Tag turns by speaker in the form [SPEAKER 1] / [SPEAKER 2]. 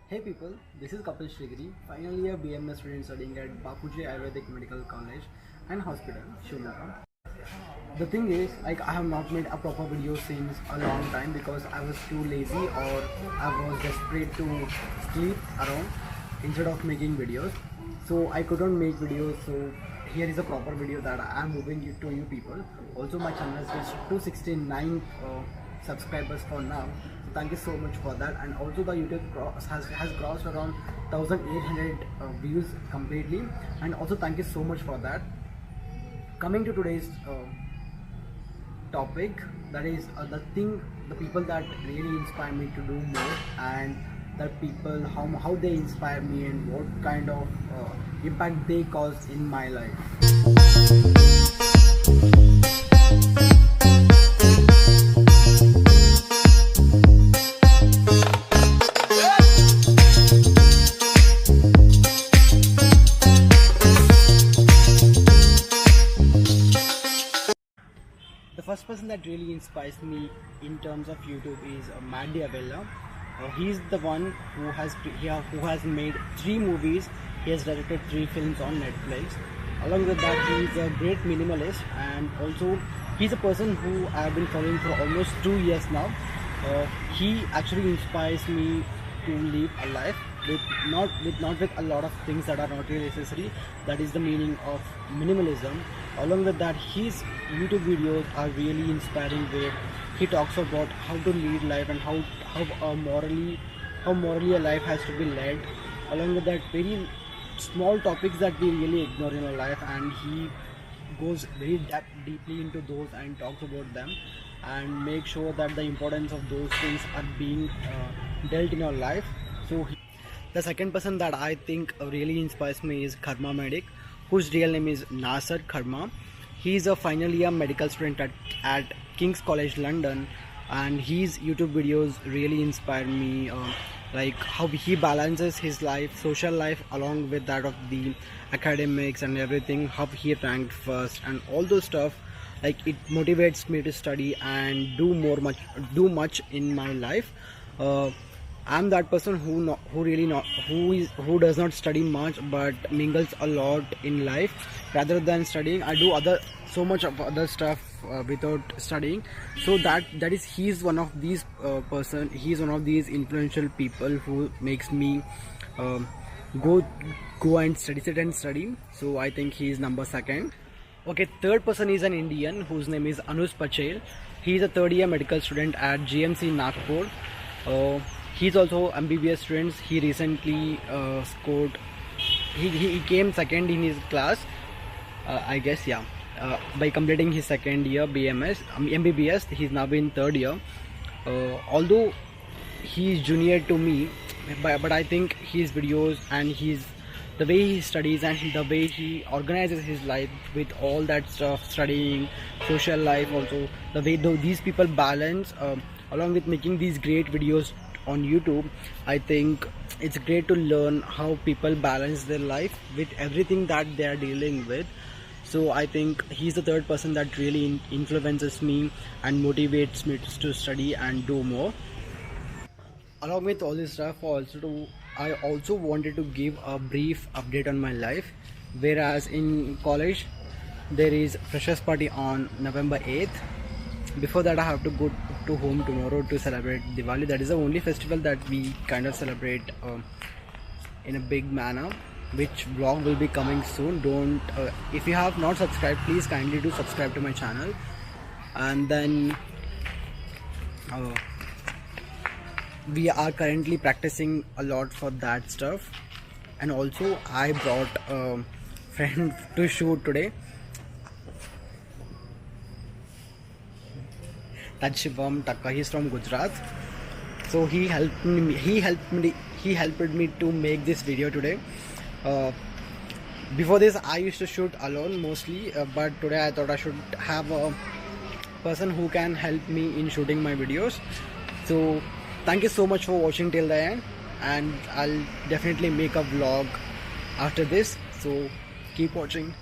[SPEAKER 1] Hey people, this is Kapil Shrigiri, final year BMS student studying at Bapuji Ayurvedic Medical College and Hospital, Shumaka. The thing is, I have not made a proper video since a long time because I was too lazy or I was desperate to sleep around instead of making videos. So I couldn't make videos. So here is a proper video that I am moving it to you people. Also, my channel has reached 269 subscribers for now. So thank you so much for that. And also the YouTube has crossed around 1800 views completely. And also thank you so much for that. Coming to today's topic, that is the people that really inspire me to do more, and the people how they inspire me and what kind of impact they cause in my life. The first person that really inspires me in terms of YouTube is Matt D'Avella. He's the one who has made 3 movies. He has directed 3 films on Netflix. Along with that, he's a great minimalist, and also he's a person who I've been following for almost 2 years now. He actually inspires me to live a life not with a lot of things that are not really necessary. That is the meaning of minimalism. Along with that, his YouTube videos are really inspiring, where he talks about how to lead life and how morally a life has to be led. Along with that, very small topics that we really ignore in our life, and he goes very deeply into those and talks about them and make sure that the importance of those things are being dealt in our life. So the second person that I think really inspires me is Karma Medic, whose real name is Nasser Karma. He is a final year medical student at King's College London, and his YouTube videos really inspire me, like how he balances his life, social life, along with that of the academics and everything, how he ranked first and all those stuff. Like, it motivates me to study and do much in my life. I'm that person who does not study much but mingles a lot in life. Rather than studying, I do so much of other stuff without studying. So he's one of these he's one of these influential people who makes me go and sit and study. So I think he's number 2. Okay, third person is an Indian whose name is Anuj Patel. He's a 3rd year medical student at GMC Nagpur. He's also MBBS student. He recently scored. He came 2nd in his class, I guess, yeah. By completing his 2nd year MBBS, he's now in 3rd year. Although he's junior to me, but I think his videos and the way he studies and the way he organizes his life with all that stuff, studying, social life, also the way these people balance, along with making these great videos on YouTube. I think it's great to learn how people balance their life with everything that they are dealing with. So I think he's the third person that really influences me and motivates me to study and do more. Along with all this stuff, I also wanted to give a brief update on my life. Whereas in college, there is freshers party on November 8th. Before that, I have to go to home tomorrow to celebrate Diwali. That is the only festival that we kind of celebrate in a big manner, which vlog will be coming soon. If you have not subscribed, please kindly do subscribe to my channel. And then we are currently practicing a lot for that stuff. And also, I brought a friend to shoot today. That's Shivam Takka. He's from Gujarat. So he helped me to make this video today. Before this, I used to shoot alone mostly, but today I thought I should have a person who can help me in shooting my videos. So thank you so much for watching till the end, and I'll definitely make a vlog after this. So keep watching.